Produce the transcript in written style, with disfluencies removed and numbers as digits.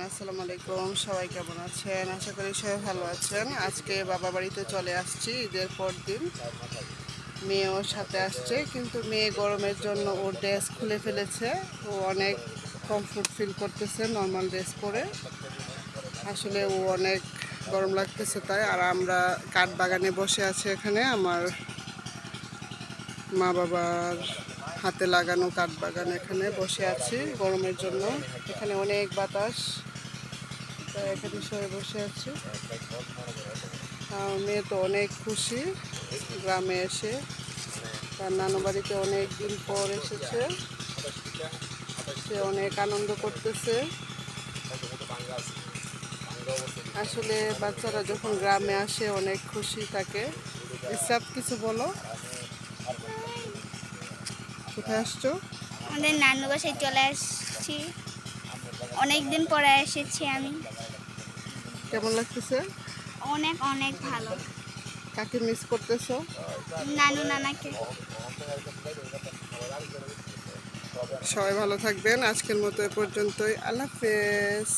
আসসালামু আলাইকুম, সবাই কেমন আছেন? আশা করি সবাই ভালো আছেন। আজকে বাবা বাড়িতে চলে আসছি ঈদের পর দিন। মেয়েও সাথে আসছে, কিন্তু মেয়ে গরমের জন্য ওর ড্রেস খুলে ফেলেছে। ও অনেক কমফোর্ট ফিল করতেছে নর্মাল ড্রেস পরে। আসলে ও অনেক গরম লাগতেছে তাই। আর আমরা কাঠ বাগানে বসে আছি এখানে, আমার মা বাবার হাতে লাগানো কাঠ বাগান, এখানে বসে আছি গরমের জন্য। এখানে অনেক বাতাস, তাই এখানে সবাই বসে আছি। মেয়ে তো অনেক খুশি গ্রামে এসে, তার নানু বাড়িতে অনেক দিন পর এসেছে। সে অনেক আনন্দ করতেছে। আসলে বাচ্চারা যখন গ্রামে আসে অনেক খুশি থাকে। ইসরাত, কিছু বলো। কোথায় আসছো? আমাদের নানু বাসায় চলে আসছি, অনেক দিন পরে এসেছি আমি। কেমন লাগতেছে? অনেক অনেক ভালো। কাকে মিস করতেছো? নানু নানাকে। সবাই ভালো থাকবেন। আজকের মতো এ পর্যন্তই। আল্লাহ হাফেজ।